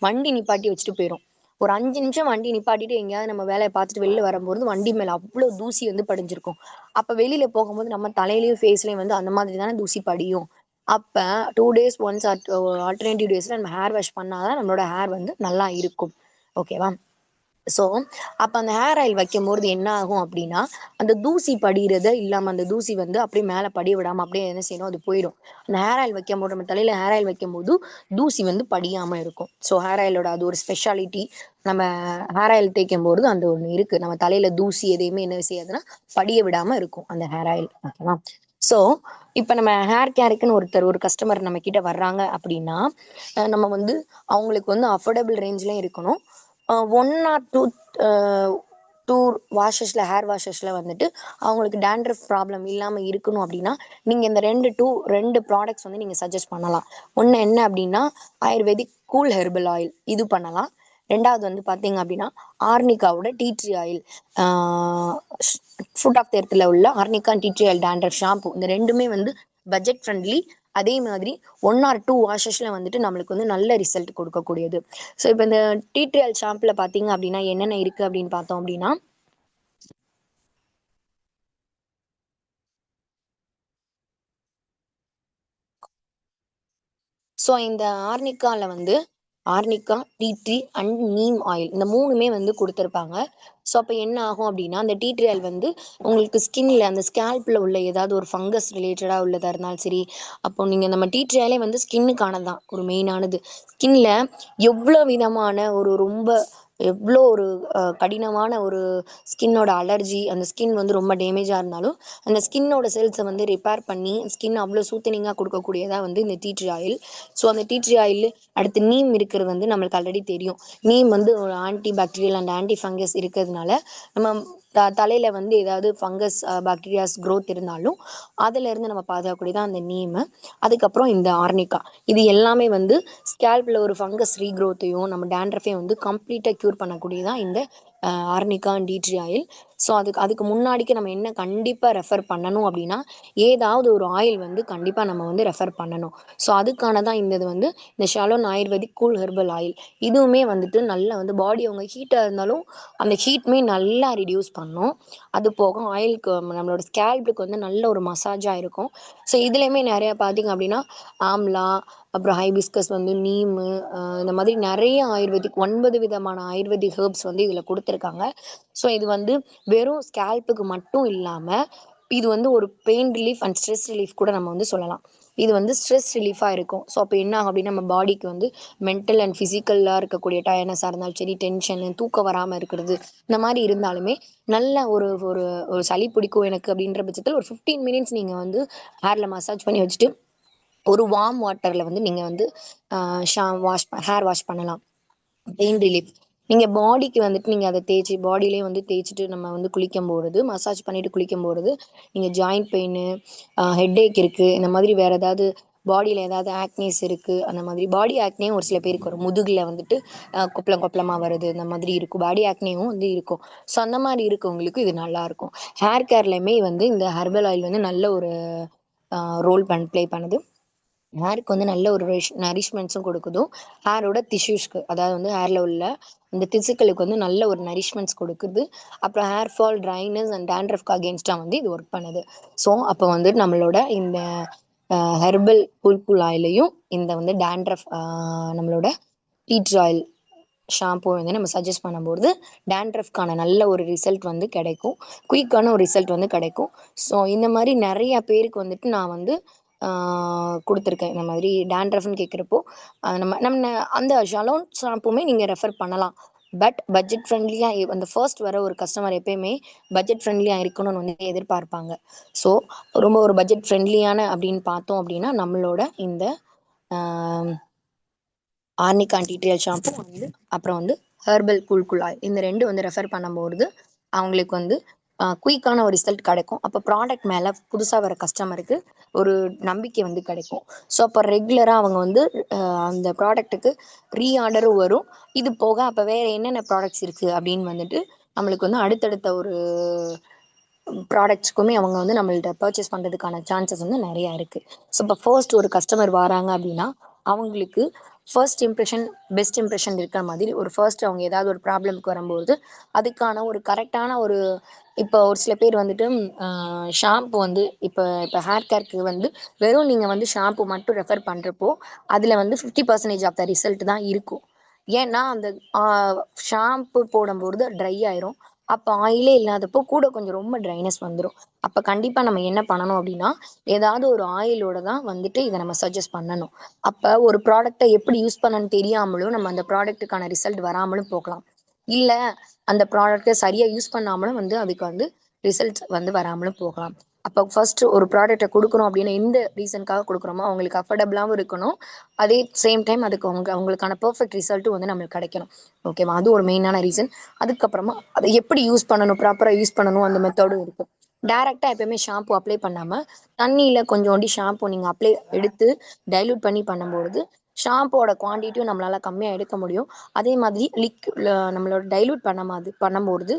[SPEAKER 1] வண்டி நிப்பாட்டி வச்சுட்டு போயிடும். ஒரு 5 நிமிஷம் வண்டி நிப்பாட்டிட்டு எங்கேயாவது நம்ம வேலையை பார்த்துட்டு வெளியில் வரும்போது வண்டி மேலே அவ்வளோ தூசி வந்து படிஞ்சிருக்கும். அப்போ வெளியில் போகும்போது நம்ம தலையிலையும் ஃபேஸ்லேயும் வந்து அந்த மாதிரி தானே தூசி படியும். அப்போ 2 days ஒன்ஸ் ஆல்டர்னேட்டிவ் டேஸில் நம்ம ஹேர் வாஷ் பண்ணாதான் நம்மளோட ஹேர் வந்து நல்லா இருக்கும். ஓகேவா? ஸோ அப்போ அந்த ஹேர் ஆயில் வைக்கும்போது என்ன ஆகும் அப்படின்னா, அந்த தூசி படிகிறத இல்லாமல் அந்த தூசி வந்து அப்படியே மேலே படிய விடாமல் அப்படியே என்ன செய்யணும், அது போயிடும். அந்த ஹேர் ஆயில் வைக்கும்போது, நம்ம தலையில் ஹேர் ஆயில் வைக்கும்போது தூசி வந்து படியாமல் இருக்கும். ஸோ ஹேர் ஆயிலோட அது ஒரு ஸ்பெஷாலிட்டி. நம்ம ஹேர் ஆயில் தேய்க்கும்போது அந்த ஒன்று இருக்குது, நம்ம தலையில் தூசி எதையுமே என்ன செய்யாதுன்னா படிய விடாமல் இருக்கும் அந்த ஹேர் ஆயில். ஓகேவா? ஸோ இப்போ நம்ம ஹேர் கேருக்குன்னு ஒரு கஸ்டமர் நம்ம கிட்ட வர்றாங்க அப்படின்னா, நம்ம வந்து அவங்களுக்கு வந்து அஃபோர்டபுள் ரேஞ்சிலையும் இருக்கணும். 1 or 2 டூ வாஷஸில், ஹேர் வாஷஸில் வந்துட்டு அவங்களுக்கு டேண்ட்ரஃப் ப்ராப்ளம் இல்லாமல் இருக்கணும் அப்படின்னா, நீங்கள் இந்த ரெண்டு ப்ராடக்ட்ஸ் வந்து நீங்கள் சஜஸ்ட் பண்ணலாம். ஒன்று என்ன அப்படின்னா, ஆயுர்வேதிக் கூல் ஹெர்பல் ஆயில் இது பண்ணலாம். ரெண்டாவது வந்து பார்த்தீங்க அப்படின்னா, ஆர்னிகாவோட tea tree oil, foot of தேர்த்தில் உள்ள arnica tea tree oil dandruff shampoo, இந்த ரெண்டுமே வந்து பட்ஜெட் ஃப்ரெண்ட்லி. அதே மாதிரி 1 or 2 வாஷஸில் வந்துட்டு நம்மளுக்கு வந்து நல்ல ரிசல்ட் கொடுக்கக்கூடியது. ஸோ இப்போ இந்த டீ ட்ரீ ஆயில் ஷாம்பில் பார்த்தீங்க அப்படின்னா என்னென்ன இருக்குது அப்படின்னு பார்த்தோம் அப்படின்னா, ஸோ இந்த ஆர்னிக்காவில் வந்து Arnika, tea tree and neem oil, இந்த மூணுமே வந்து கொடுத்துருப்பாங்க. ஸோ அப்போ என்ன ஆகும் அப்படின்னா, அந்த டீ ட்ரீ ஆயில் வந்து உங்களுக்கு ஸ்கின்ல அந்த ஸ்கேல்பில் உள்ள ஏதாவது ஒரு ஃபங்கஸ் ரிலேட்டடாக உள்ளதாக இருந்தாலும் சரி. அப்போ நீங்கள் நம்ம டீ ட்ரீ ஆயிலே வந்து ஸ்கின்னுக்கானது தான் ஒரு மெயினானது. ஸ்கின்ல எவ்வளோ விதமான ரொம்ப எவ்வளோ ஒரு கடினமான ஒரு ஸ்கின்னோட அலர்ஜி, அந்த ஸ்கின் வந்து ரொம்ப டேமேஜாக இருந்தாலும் அந்த ஸ்கின்னோட செல்ஸை வந்து ரிப்பேர் பண்ணி ஸ்கின் அவ்வளோ சூத்தனிங்காக கொடுக்கக்கூடியதாக வந்து இந்த டீ ட்ரீ ஆயில். ஸோ அந்த டீ ட்ரீ ஆயில் அடுத்து நீம் இருக்கிறது வந்து நம்மளுக்கு ஆல்ரெடி தெரியும். நீம் வந்து ஒரு anti bacterial and anti fungus இருக்கிறதுனால நம்ம தலையில் வந்து ஏதாவது ஃபங்கஸ் பாக்டீரியாஸ் க்ரோத் இருந்தாலும் அதிலேருந்து நம்ம பாதுகாக்கக்கூடியதான் அந்த நீமு. அதுக்கப்புறம் இந்த ஆர்னிகா, இது எல்லாமே வந்து ஸ்கேல்பில் ஒரு ஃபங்கஸ் ரீக்ரோத்தையும் நம்ம டேண்ட்ரஃபையும் வந்து கம்ப்ளீட்டாக க்யூர் பண்ணக்கூடியதான் இந்த Arnika and tea tree oil. So அதுக்கு முன்னாடிக்கு நம்ம என்ன கண்டிப்பாக ரெஃபர் பண்ணணும் அப்படின்னா, ஏதாவது ஒரு ஆயில் வந்து கண்டிப்பாக நம்ம வந்து ரெஃபர் பண்ணணும். ஸோ அதுக்கான தான் இந்த இது வந்து இந்த ஷாலோன் ஆயுர்வேதிக் கூல் ஹெர்பல் ஆயில். இதுவுமே வந்துட்டு நல்லா வந்து பாடி அவங்க ஹீட்டாக இருந்தாலும் அந்த ஹீட்மே நல்லா ரிடியூஸ் பண்ணும். அது போக ஆயிலுக்கு நம்மளோட ஸ்கேல்புக்கு வந்து நல்ல ஒரு மசாஜாக இருக்கும். ஸோ இதுலேயுமே நிறையா பார்த்தீங்க அப்படின்னா, ஆம்லா, அப்புறம் ஹைபிஸ்கஸ் வந்து நீமு, இந்த மாதிரி நிறைய ஆயுர்வேதிக் 9 விதமான ஆயுர்வேதிக் ஹெர்ப்ஸ் வந்து இதில் கொடுத்துருக்காங்க. ஸோ இது வந்து வெறும் ஸ்கேல்புக்கு மட்டும் இல்லாமல் இது வந்து ஒரு pain relief and stress relief கூட நம்ம வந்து சொல்லலாம். இது வந்து ஸ்ட்ரெஸ் ரிலீஃபாக இருக்கும். ஸோ அப்போ என்ன ஆகும் அப்படின்னா, நம்ம பாடிக்கு வந்து மென்டல் அண்ட் ஃபிசிக்கலாக இருக்கக்கூடிய டயர்னஸாக இருந்தாலும் சரி, டென்ஷனு, தூக்கம் வராமல் இருக்கிறது, இந்த மாதிரி இருந்தாலுமே நல்ல ஒரு ஒரு ஒரு சளி பிடிக்கும் எனக்கு அப்படின்ற பட்சத்தில் ஒரு 15 மினிட்ஸ் நீங்கள் வந்து ஹேரில் மசாஜ் பண்ணி வச்சுட்டு ஒரு வார்ம் வாட்டரில் வந்து நீங்கள் வந்து ஹேர் வாஷ் பண்ணலாம். Pain relief. நீங்க பாடிக்கு வந்துட்டு நீங்க அத தேய்ச்சு பாடியிலயே வந்து தேய்ச்சுட்டு நம்ம வந்து குளிக்கும்பொழுது, மசாஜ் பண்ணிட்டு குளிக்கும்பொழுது, நீங்க ஜாயிண்ட் பெயினு, ஹெட்டேக் இருக்கு, இந்த மாதிரி வேற ஏதாவது பாடியில ஏதாவது ஆக்னீஸ் இருக்கு, அந்த மாதிரி பாடி ஆக்னேயும் ஒரு சில பேருக்கு வரும். முதுகுல வந்துட்டு கொப்பளம் கொப்பளமா வருது, இந்த மாதிரி இருக்கும். பாடி ஆக்னேயும் வந்து இருக்கும். ஸோ அந்த மாரி இருக்கவங்களுக்கு இது நல்லாருக்கும். ஹேர் கேர்லயுமே வந்து இந்த ஹெர்பல் ஆயில் வந்து நல்ல ஒரு ரோல் ப்ளே பண்ணுது. ஹேருக்கு வந்து நல்ல ஒரு நரிஷ்மெண்ட்ஸும் கொடுக்குதும். ஹேரோட டிஷ்யூஸ்க்கு, அதாவது வந்து ஹேரில் உள்ள இந்த திசுக்களுக்கு வந்து நல்ல ஒரு நரிஷ்மெண்ட்ஸ் கொடுக்குது. அப்புறம் ஹேர் ஃபால், ட்ரைனஸ் அண்ட் டேண்ட்ரஃப்க்கு அகேன்ஸ்டாக வந்து இது ஒர்க் பண்ணுது. ஸோ அப்போ வந்து நம்மளோட இந்த ஹெர்பல் கூல் ஆயிலையும் இந்த வந்து டேண்ட்ரஃப் நம்மளோட டீ ட்ரீ ஆயில் ஷாம்பூ வந்து நம்ம சஜஸ்ட் பண்ணும்போது டேண்ட்ரஃப்க்கான நல்ல ஒரு ரிசல்ட் வந்து கிடைக்கும். குயிக்கான ஒரு ரிசல்ட் வந்து கிடைக்கும். ஸோ இந்த மாதிரி நிறைய பேருக்கு வந்துட்டு நான் வந்து கொடுத்துருக்கேன். இந்த மாதிரி டேண்ட்ரஃப்னு கேட்குறப்போ நம்ம நம்ம அந்த ஷலோன் ஷாம்புமே நீங்கள் ரெஃபர் பண்ணலாம். பட் பட்ஜெட் ஃப்ரெண்ட்லியாக அந்த ஃபர்ஸ்ட் வர ஒரு கஸ்டமர் எப்பயுமே பட்ஜெட் ஃப்ரெண்ட்லியாக இருக்கணும்னு வந்து எதிர்பார்ப்பாங்க. ஸோ ரொம்ப ஒரு பட்ஜெட் ஃப்ரெண்ட்லியான அப்படின்னு பார்த்தோம் அப்படின்னா நம்மளோட இந்த ஆர்னிகா டீட்ரியல் ஷாம்பு வந்து, அப்புறம் வந்து ஹெர்பல் கூல் இந்த 2 வந்து ரெஃபர் பண்ணும்போது அவங்களுக்கு வந்து குயிக்கான ஒரு ரிசல்ட் கிடைக்கும். அப்போ ப்ராடக்ட் மேலே புதுசாக வர கஸ்டமருக்கு ஒரு நம்பிக்கை வந்து கிடைக்கும். ஸோ அப்போ ரெகுலராக அவங்க வந்து அந்த ப்ராடக்ட்டுக்கு ரீஆர்டரும் வரும். இது போக அப்போ வேறு என்னென்ன ப்ராடக்ட்ஸ் இருக்குது அப்படின்னு வந்துட்டு நம்மளுக்கு வந்து அடுத்தடுத்த ஒரு ப்ராடக்ட்ஸ்க்குமே அவங்க வந்து நம்மள்ட்ட பர்ச்சேஸ் பண்ணுறதுக்கான சான்சஸ் வந்து நிறையா இருக்குது. ஸோ இப்போ ஃபர்ஸ்ட் ஒரு கஸ்டமர் வராங்க அப்படின்னா அவங்களுக்கு ஃபர்ஸ்ட் இம்ப்ரெஷன் பெஸ்ட் இம்ப்ரெஷன் இருக்கிற மாதிரி ஒரு ஃபர்ஸ்ட் அவங்க ஏதாவது ஒரு ப்ராப்ளம்க்கு வரும்போது அதுக்கான ஒரு கரெக்டான ஒரு இப்போ ஒரு சில பேர் வந்துட்டு ஷாம்பு வந்து இப்போ ஹேர் கேருக்கு வந்து வெறும் நீங்கள் வந்து ஷாம்பு மட்டும் ரெஃபர் பண்ணுறப்போ அதில் வந்து 50% ஆஃப் த ரிசல்ட் தான் இருக்கும். ஏன்னா அந்த ஷாம்பு போடும்போது ட்ரை ஆயிரும். அப்போ ஆயிலே இல்லாதப்போ கூட கொஞ்சம் ரொம்ப ட்ரைனஸ் வந்துடும். அப்போ கண்டிப்பாக நம்ம என்ன பண்ணணும் அப்படின்னா ஏதாவது ஒரு ஆயிலோட தான் வந்துட்டு இதை நம்ம சஜஸ்ட் பண்ணணும். அப்போ ஒரு ப்ராடக்டை எப்படி யூஸ் பண்ணணும்னு தெரியாமலும் நம்ம அந்த ப்ராடக்ட்டுக்கான ரிசல்ட் வராமலும் போகலாம். இல்லை அந்த ப்ராடக்ட்டை சரியாக யூஸ் பண்ணாமலும் வந்து அதுக்கு வந்து ரிசல்ட்ஸ் வந்து வராமலும் போகலாம். அப்போ ஃபர்ஸ்ட் ஒரு ப்ராடக்ட்டை கொடுக்குறோம் அப்படின்னா எந்த ரீசனுக்காக கொடுக்குறோமோ அவங்களுக்கு அஃபோர்டபுளாகவும் இருக்கணும். அதே சேம் டைம் அதுக்கு அவங்களுக்கான பெர்ஃபெக்ட் ரிசல்ட்டும் வந்து நம்மளுக்கு கிடைக்கணும். ஓகேவா? அது ஒரு மெயினான ரீசன். அதுக்கப்புறமா அதை எப்படி யூஸ் பண்ணணும், ப்ராப்பராக யூஸ் பண்ணணும் அந்த மெத்தடும் இருக்கும். டைரெக்டாக எப்பயுமே ஷாம்பு அப்ளை பண்ணாமல் தண்ணியில் கொஞ்சோண்டி ஷாம்பு நீங்கள் அப்ளை எடுத்து டைல்யூட் பண்ணி பண்ணும்பொழுது ஷாம்போட குவான்டிட்டியும் நம்மளால் கம்மியாக எடுக்க முடியும். அதே மாதிரி நம்மளோட டைல்யூட் பண்ணும்போது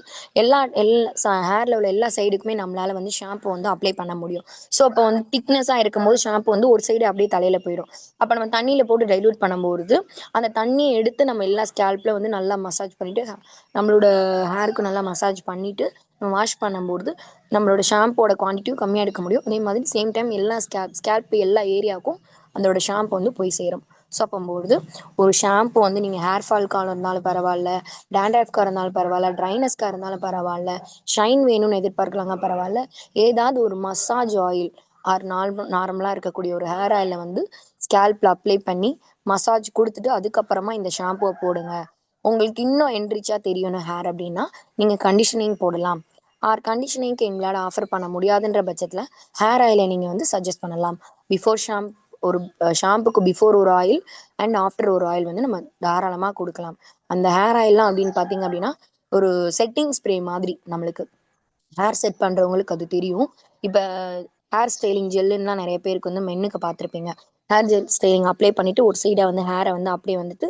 [SPEAKER 1] ஹேரில் உள்ள எல்லா சைடுக்குமே நம்மளால் வந்து ஷாம்பு வந்து அப்ளை பண்ண முடியும். ஸோ அப்போ வந்து திக்னஸாக இருக்கும்போது ஷாம்பு வந்து ஒரு சைடு அப்படியே தலையில் போயிடும். அப்போ நம்ம தண்ணியில் போட்டு டைல்யூட் பண்ணும்போது அந்த தண்ணியை எடுத்து நம்ம எல்லா ஸ்கேல்பில் வந்து நல்லா மசாஜ் பண்ணிவிட்டு நம்மளோட ஹேருக்கு நல்லா மசாஜ் பண்ணிவிட்டு நம்ம வாஷ் பண்ணும்போது நம்மளோட ஷாம்போட குவான்டிட்டியும் கம்மியாக எடுக்க முடியும். அதே மாதிரி சேம் டைம் எல்லா ஸ்கேல்ப் எல்லா ஏரியாவுக்கும் அதோட ஷாம்பு வந்து போய் சேரும். ஸோ அப்போது ஒரு ஷாம்பு வந்து நீங்கள் ஹேர் ஃபால்க்காக இருந்தாலும் பரவாயில்ல, டேண்ட்ரஃப்காக இருந்தாலும் பரவாயில்ல, ட்ரைனஸ்க்காக இருந்தாலும் பரவாயில்ல, ஷைன் வேணும்னு எதிர்பார்க்கலாங்க பரவாயில்ல, ஏதாவது ஒரு மசாஜ் ஆயில் ஆர் நார்மலாக இருக்கக்கூடிய ஒரு ஹேர் ஆயிலை வந்து ஸ்கேல்பில் அப்ளை பண்ணி மசாஜ் கொடுத்துட்டு அதுக்கப்புறமா இந்த ஷாம்புவை போடுங்க. உங்களுக்கு இன்னும் என்ரிச்சாக தெரியணும் ஹேர் அப்படின்னா நீங்கள் கண்டிஷனிங் போடலாம். ஆர் கண்டிஷனிங்க்கு எங்களால் ஆஃபர் பண்ண முடியாதுன்ற பட்சத்தில் ஹேர் ஆயிலை நீங்கள் வந்து சஜஸ்ட் பண்ணலாம். பிஃபோர் ஒரு ஷாம்புக்கு பிஃபோர் ஒரு ஆயில் அண்ட் ஆஃப்டர் ஒரு ஆயில் வந்து நம்ம தாராளமாக கொடுக்கலாம். அந்த ஹேர் ஆயில்லாம் அப்படின்னு பார்த்தீங்க அப்படின்னா ஒரு செட்டிங் ஸ்ப்ரே மாதிரி நம்மளுக்கு ஹேர் செட் பண்ணுறவங்களுக்கு அது தெரியும். இப்போ ஹேர் ஸ்டைலிங் ஜெல்லுன்னா நிறைய பேருக்கு வந்து மென்னுக்கு பார்த்துருப்பீங்க. ஹேர் ஜெல் ஸ்டைலிங் அப்ளை பண்ணிவிட்டு ஒரு சைடை வந்து ஹேரை வந்து அப்படியே வந்துட்டு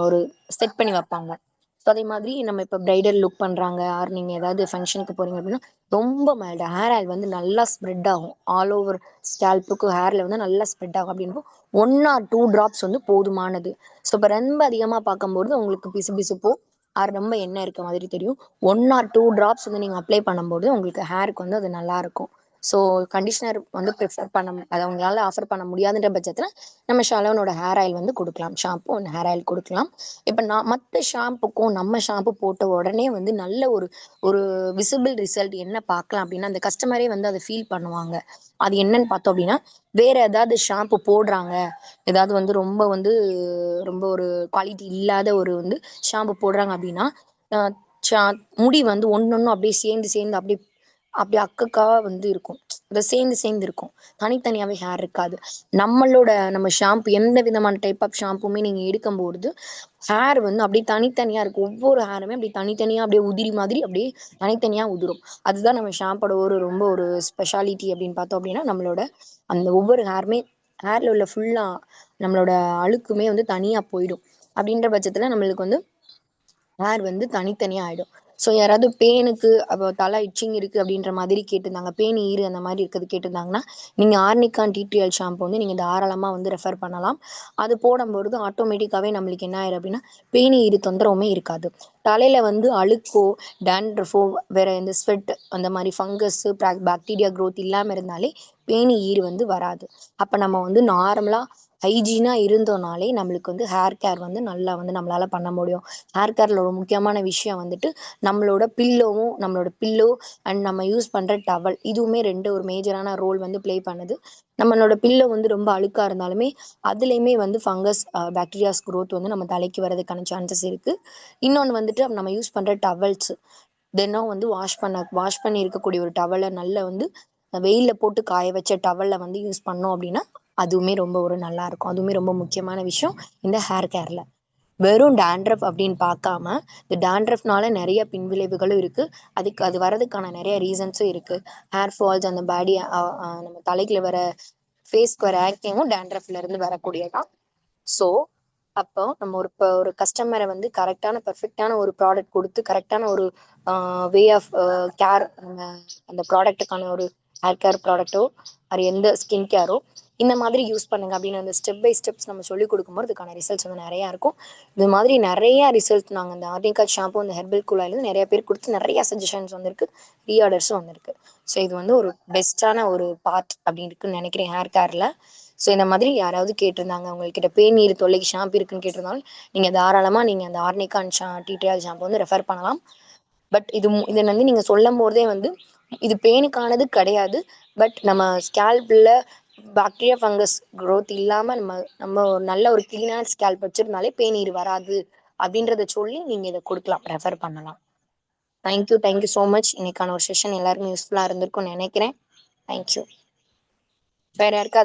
[SPEAKER 1] ஒரு செட் பண்ணி வைப்பாங்க. ஸோ அதே மாதிரி நம்ம இப்போ ப்ரைடல் லுக் பண்ணுறாங்க ஆர் நீங்கள் ஏதாவது ஃபங்க்ஷனுக்கு போகிறீங்க அப்படின்னா ரொம்ப மைல்டு ஹேர் ஆயில் வந்து நல்லா ஸ்ப்ரெட் ஆகும். ஆல் ஓவர் ஸ்கேல்ப்புக்கு ஹேரில் வந்து நல்லா ஸ்ப்ரெட் ஆகும். அப்படின்போ 1 or 2 ட்ராப்ஸ் வந்து போதுமானது. ஸோ இப்போ ரொம்ப அதிகமாக பார்க்கும்போது உங்களுக்கு பிசு பிசுப்போ ஆர் ரொம்ப எண்ணெய் இருக்க மாதிரி தெரியும். 1 or 2 ட்ராப்ஸ் வந்து நீங்கள் அப்ளை பண்ணும்போது உங்களுக்கு ஹேருக்கு வந்து அது நல்லாயிருக்கும். ஸோ கண்டிஷனர் வந்து அதை அவங்களால ஆஃபர் பண்ண முடியாதுன்ற பட்சத்தில் நம்ம ஷாலோனோட ஹேர் ஆயில் வந்து கொடுக்கலாம். ஷாம்பு அண்ட் ஹேர் ஆயில் கொடுக்கலாம். இப்போ மற்ற ஷாம்புக்கும் நம்ம ஷாம்பு போட்ட உடனே வந்து நல்ல ஒரு ஒரு விசிபிள் ரிசல்ட் என்ன பார்க்கலாம் அப்படின்னா அந்த கஸ்டமரே வந்து அதை ஃபீல் பண்ணுவாங்க. அது என்னன்னு பார்த்தோம் அப்படின்னா வேற ஏதாவது ஷாம்பு போடுறாங்க, ஏதாவது வந்து ரொம்ப ஒரு குவாலிட்டி இல்லாத ஒரு வந்து ஷாம்பு போடுறாங்க அப்படின்னா முடி வந்து ஒன்னொன்னும் அப்படியே சேர்ந்து சேர்ந்து அப்படியே அப்படியே அக்கக்காக வந்து இருக்கும். அதை சேர்ந்து சேர்ந்து இருக்கும். தனித்தனியாகவே ஹேர் இருக்காது. நம்ம ஷாம்பு எந்த விதமான டைப் ஆஃப் ஷாம்புமே நீங்கள் எடுக்கும்போது ஹேர் வந்து அப்படியே தனித்தனியாக இருக்கும். ஒவ்வொரு ஹேருமே அப்படி தனித்தனியாக அப்படியே உதிரி மாதிரி அப்படியே தனித்தனியாக உதிரும். அதுதான் நம்ம ஷாம்போட ரொம்ப ஒரு ஸ்பெஷாலிட்டி அப்படின்னு பார்த்தோம் அப்படின்னா நம்மளோட அந்த ஒவ்வொரு ஹேரில் உள்ள ஃபுல்லாக நம்மளோட அழுக்குமே வந்து தனியாக போயிடும். அப்படின்ற பட்சத்தில் நம்மளுக்கு வந்து ஹேர் வந்து தனித்தனியாக ஆகிடும். ஸோ யாராவது பேனுக்கு அப்போ தலை இச்சிங் இருக்குது அப்படின்ற மாதிரி கேட்டிருந்தாங்க, பேன் ஈறு அந்த மாதிரி இருக்கிறது கேட்டிருந்தாங்கன்னா நீங்கள் ஆர்னிகான் டிடிஎல் ஷாம்பு வந்து நீங்கள் தாராளமாக வந்து ரெஃபர் பண்ணலாம். அது போடும்பொழுது ஆட்டோமேட்டிக்காகவே நம்மளுக்கு என்ன ஆயிடும் அப்படின்னா பேன் ஈறு தொந்தரவுமே இருக்காது. தலையில் வந்து அழுக்கோ டேண்ட்ரஃபோ வேறு இந்த ஸ்வெட் அந்த மாதிரி ஃபங்கஸ்ஸு பாக்டீரியா க்ரோத் இல்லாமல் இருந்தாலே பேன் ஈறு வந்து வராது. அப்போ நம்ம வந்து நார்மலாக ஹைஜீனாக இருந்தோம்னாலே நம்மளுக்கு வந்து ஹேர் கேர் வந்து நல்லா வந்து நம்மளால் பண்ண முடியும். ஹேர் கேரில் ஒரு முக்கியமான விஷயம் வந்துட்டு நம்மளோட பில்லோ அண்ட் நம்ம யூஸ் பண்ணுற டவல் இதுவுமே ஒரு மேஜரான ரோல் வந்து ப்ளே பண்ணுது. நம்மளோட பில்லோ வந்து ரொம்ப அழுக்காக இருந்தாலுமே அதுலேயுமே வந்து ஃபங்கஸ் பாக்டீரியாஸ் க்ரோத் வந்து நம்ம தலைக்கு வரதுக்கான சான்சஸ் இருக்குது. இன்னொன்று வந்துட்டு நம்ம யூஸ் பண்ணுற டவல்ஸ் தினம் வந்து வாஷ் பண்ணி இருக்கக்கூடிய ஒரு டவலை நல்லா வந்து வெயிலில் போட்டு காய வச்ச டவலில் வந்து யூஸ் பண்ணோம் அப்படின்னா அதுவுமே ரொம்ப ஒரு நல்லா இருக்கும். அதுவுமே ரொம்ப முக்கியமான விஷயம் இந்த ஹேர் கேரில். வெறும் டேண்ட்ரஃப் அப்படின்னு பார்க்காம இந்த டேண்ட்ரஃப்னால நிறைய பின்விளைவுகளும் இருக்குது. அது வரதுக்கான நிறைய ரீசன்ஸும் இருக்குது. ஹேர் ஃபால்ஸ் அந்த நம்ம தலைக்குள்ள வர ஃபேஸ்க்கு வர ஆக்டிங்கும் டேண்ட்ரஃப்ல இருந்து வரக்கூடியதான். ஸோ அப்போ நம்ம ஒரு கஸ்டமரை வந்து கரெக்டான பெர்ஃபெக்டான ஒரு ப்ராடக்ட் கொடுத்து கரெக்டான ஒரு வே ஆஃப் கேர், நம்ம அந்த ப்ராடக்ட்டுக்கான ஒரு ஹேர் கேர் ப்ராடக்ட்டோ அது எந்த ஸ்கின் கேரோ இந்த மாதிரி யூஸ் பண்ணுங்க அப்படின்னு அந்த ஸ்டெப் பை ஸ்டெப்ஸ் நம்ம சொல்லிக் கொடுக்கும்போது அதுக்கான ரிசல்ட்ஸ் வந்து நிறையா இருக்கும். இது மாதிரி நிறைய ரிசல்ட் நாங்கள் இந்த ஆர்னிகா ஷாம்பு இந்த ஹெர்பல் குழாயிலேருந்து நிறைய பேர் கொடுத்து நிறைய சஜஷன்ஸ் வந்திருக்கு, ரீஆர்டர்ஸும் வந்திருக்கு. ஸோ இது வந்து ஒரு பெஸ்ட்டான ஒரு பார்ட் அப்படின்னு இருக்குன்னு நினைக்கிறேன் ஹேர் கேரில். ஸோ இந்த மாதிரி யாராவது கேட்டிருந்தாங்க உங்கள்கிட்ட பேநீர் தொல்லைக்கு ஷாம்பு இருக்குன்னு கேட்டிருந்தாலும் நீங்கள் தாராளமாக நீங்கள் அந்த ஆர்னிகா அண்ட் டீட்ரியால் ஷாம்பு வந்து ரெஃபர் பண்ணலாம். பட் இதை வந்து நீங்கள் சொல்லும் போதே வந்து இது பேனுக்கானது கிடையாது. பட் நம்ம ஸ்கேல்பில் பாக்டீரியா ஃபங்கஸ் க்ரோத் இல்லாமல் நம்ம ஒரு நல்ல ஒரு க்ளீனான ஸ்கேல்ப் வச்சுருந்தாலே பேநீர் வராது அப்படின்றத சொல்லி நீங்கள் இதை கொடுக்கலாம், ரெஃபர் பண்ணலாம். Thank you so much. இன்னைக்கான ஒரு செஷன் எல்லாருக்கும் யூஸ்ஃபுல்லாக இருந்திருக்கும்னு நினைக்கிறேன். தேங்க்யூ. வேற யாருக்காவது